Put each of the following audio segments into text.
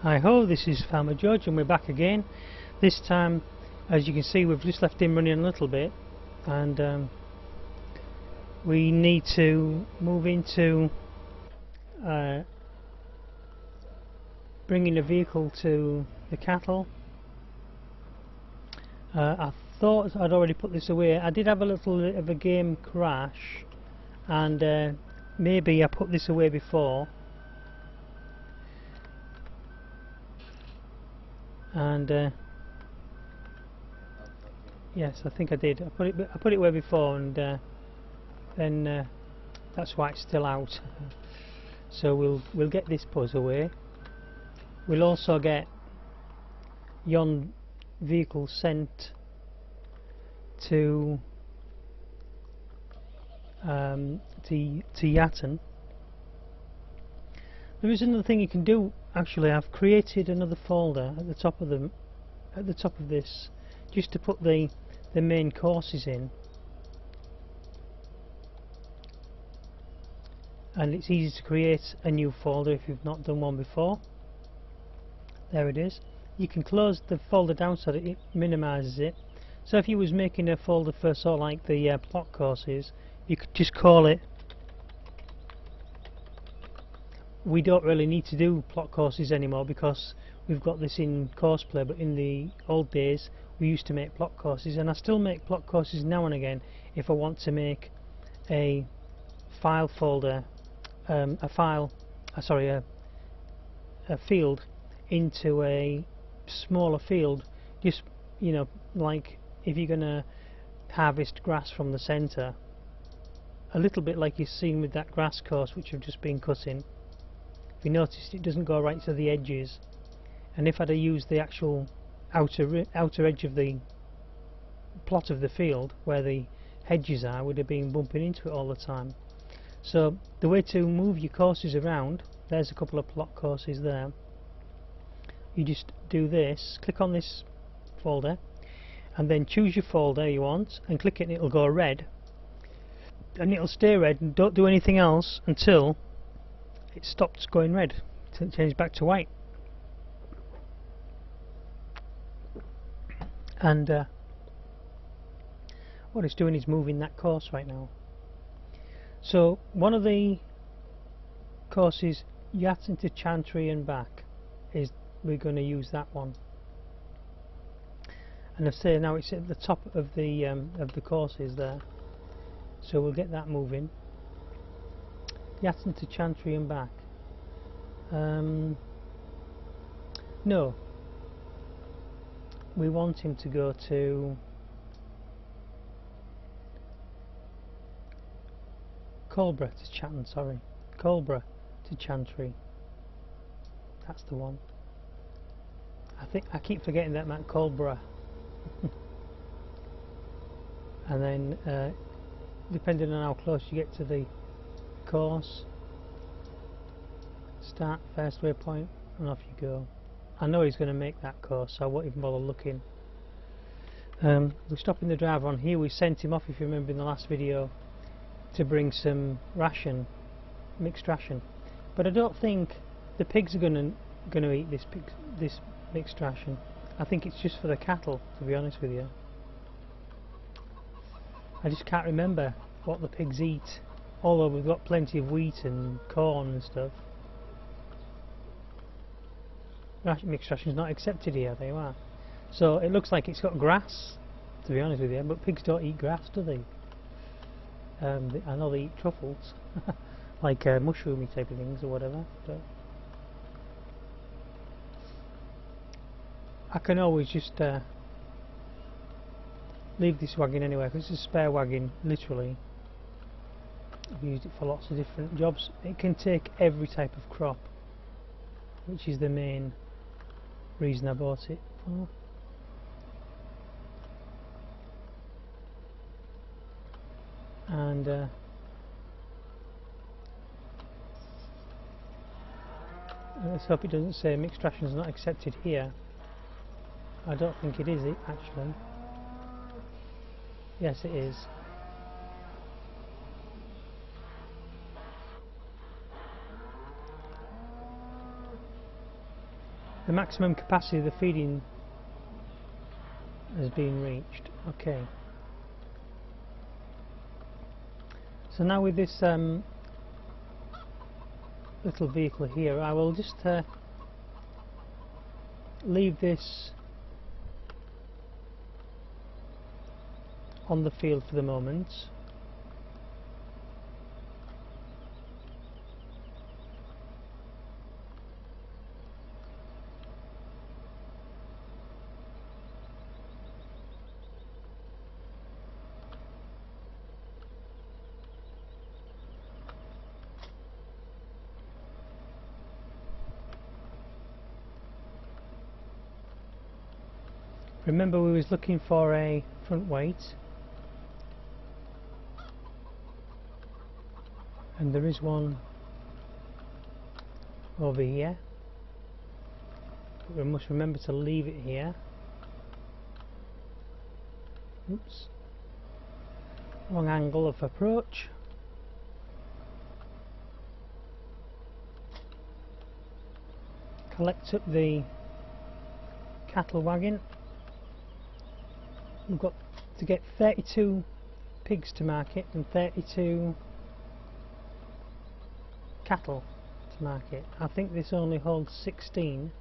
Hi ho, this is Farmer George and we're back again. This time, as you can see, we've just left him running a little bit and we need to move into bringing a vehicle to the cattle. I thought I'd already put this away. I did have a little bit of a game crash and maybe I put this away before. And yes, I think I did. I put it away before, and then that's why it's still out. So we'll get this put away. We'll also get yon vehicle sent to Yatton. There is another thing you can do. Actually, I've created another folder at the top of this, just to put the main courses in, and it's easy to create a new folder if you've not done one before. There it is. You can close the folder down so that it minimises it. So if you was making a folder for sort of like the plot courses, you could just call it. We don't really need to do plot courses anymore because we've got this in CoursePlay, but in the old days we used to make plot courses, and I still make plot courses now and again if I want to make a file folder, a field into a smaller field. Just, you know, like if you're going to harvest grass from the centre, a little bit like you've seen with that grass course which I've just been cutting. If you noticed, it doesn't go right to the edges, and if I'd have used the actual outer edge of the plot of the field where the hedges are, would have been bumping into it all the time. So the way to move your courses around, there's a couple of plot courses there. You just do this, click on this folder and then choose your folder you want and click it, and it'll go red, and it'll stay red, and don't do anything else until it stops going red, till it changes back to white. And what it's doing is moving that course right now. So one of the courses, Yatton to Chantry and back, is we're going to use that one. And I say now it's at the top of the courses there, so we'll get that moving. Yatton to Chantry and back. No, we want him to go to Coldborough to Chatton, sorry, Coldborough to Chantry. That's the one. I keep forgetting that meant Coldborough. And then depending on how close you get to the course, start first waypoint and off you go. I know he's going to make that course, so I won't even bother looking. We're stopping the driver on here. We sent him off, if you remember in the last video, to bring some ration, mixed ration, but I don't think the pigs are going to eat this mixed ration. I think it's just for the cattle, to be honest with you. I just can't remember what the pigs eat, although we've got plenty of wheat and corn and stuff. Mixed ration is not accepted here, there you are. So it looks like it's got grass, to be honest with you, but pigs don't eat grass, do they? I know they eat truffles, like mushroomy type of things or whatever, but I can always just leave this wagon anyway, because it's a spare wagon, literally. I've used it for lots of different jobs. It can take every type of crop, which is the main reason I bought it for. And let's hope it doesn't say mixed ration is not accepted here. I don't think it is, actually. Yes, it is. The maximum capacity of the feeding has been reached. Okay. So now with this little vehicle here, I will just leave this on the field for the moment. Remember, we was looking for a front weight, and there is one over here. But we must remember to leave it here. Oops. Wrong angle of approach. Collect up the cattle wagon. We've got to get 32 pigs to market and 32 cattle to market. I think this only holds 16.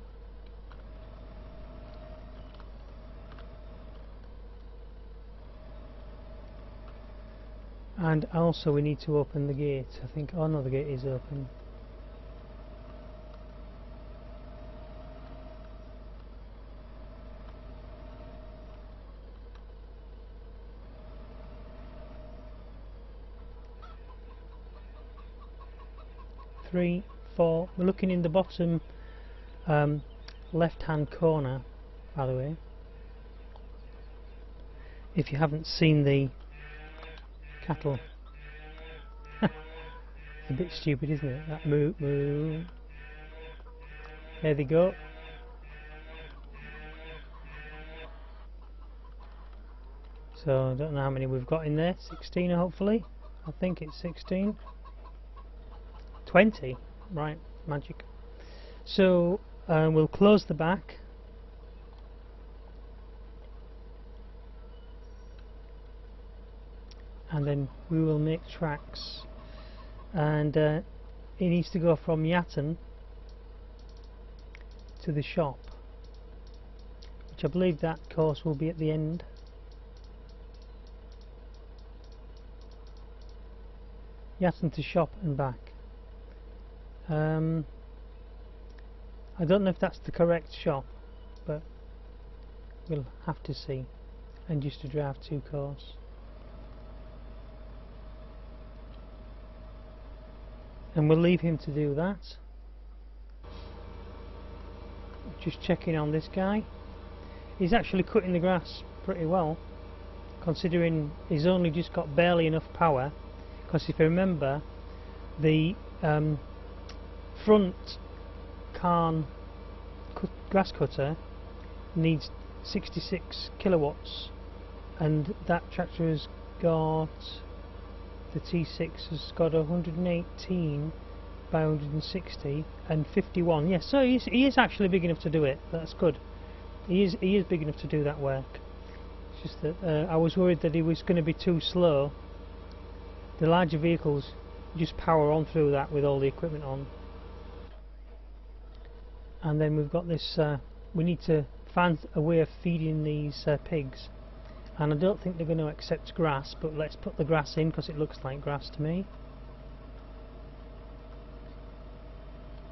And also we need to open the gate. I think, oh no, the gate is open. Three, four. We're looking in the bottom left hand corner, by the way, if you haven't seen the cattle. It's a bit stupid, isn't it? That moo moo. There they go. So I don't know how many we've got in there. 16 hopefully. I think it's 16. 20, right, magic. So we'll close the back, and then we will make tracks, and it needs to go from Yatton to the shop, which I believe that course will be at the end. Yatton to shop and back. I don't know if that's the correct shop, but we'll have to see. And just a draft 2 course. And we'll leave him to do that. Just checking on this guy. He's actually cutting the grass pretty well, considering he's only just got barely enough power. Because if you remember, the front Cairn grass cutter needs 66 kilowatts, and that tractor has got, the T6 has got 118 by 160 and 51. Yes, so he is actually big enough to do it. That's good. He is big enough to do that work. It's just that I was worried that he was going to be too slow. The larger vehicles just power on through that with all the equipment on. And then we've got this, we need to find a way of feeding these pigs, and I don't think they're going to accept grass, but let's put the grass in because it looks like grass to me.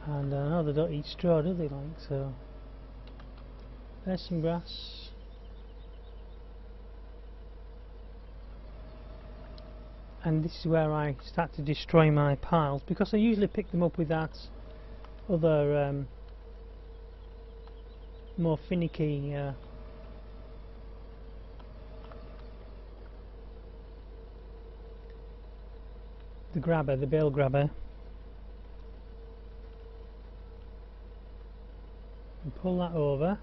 And no, they don't eat straw, do they? Like, so there's some grass. And this is where I start to destroy my piles, because I usually pick them up with that other more finicky the grabber, the bale grabber, and pull that over.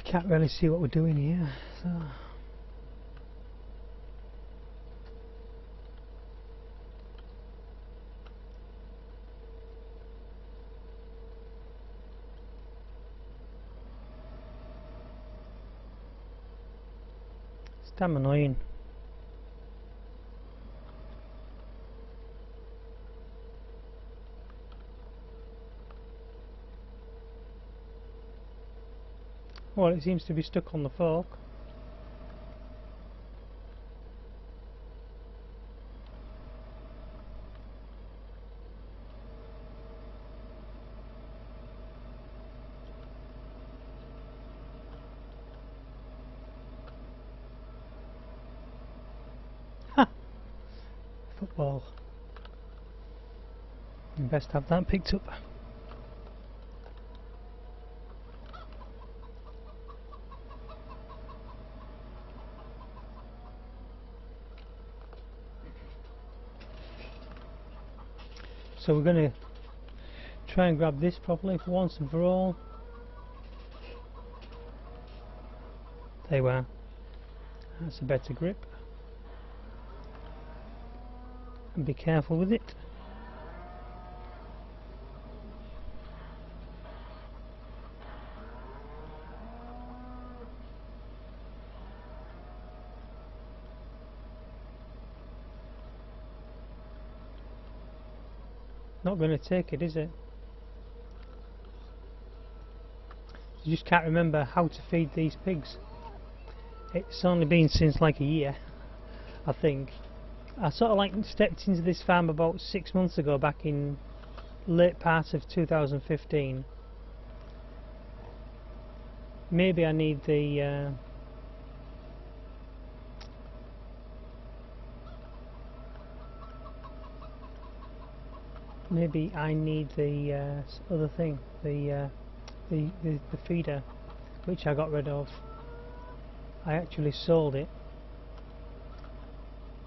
Can't really see what we're doing here, so. It's damn annoying. Well, it seems to be stuck on the fork. Ha! Football. You best have that picked up. So we're going to try and grab this properly for once and for all. There we are. That's a better grip. And be careful with it. Not going to take it, is it? You just can't remember how to feed these pigs. It's only been since like a year, I think. I sort of like stepped into this farm about 6 months ago, back in late part of 2015. Maybe I need the maybe I need the other thing, the feeder, which I got rid of. I actually sold it.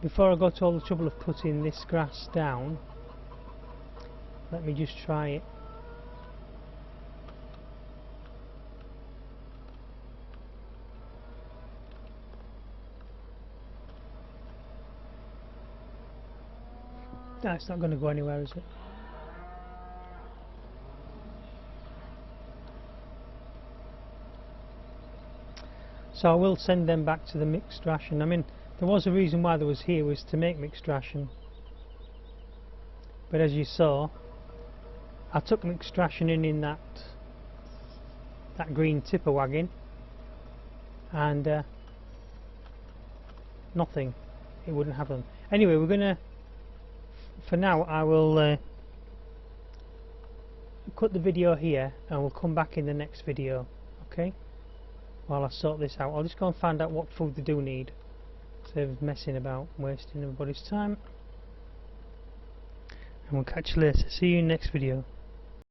Before I go to all the trouble of putting this grass down, let me just try it. No, it's not going to go anywhere, is it? So I will send them back to the mixed ration. I mean, there was a reason why they was here, was to make mixed ration. But as you saw, I took mixed ration in that green tipper wagon, and nothing. It wouldn't happen. Anyway, we're gonna. For now, I will cut the video here, and we'll come back in the next video. Okay? While I sort this out, I'll just go and find out what food they do need, instead of messing about, wasting everybody's time. And we'll catch you later. See you in the next video.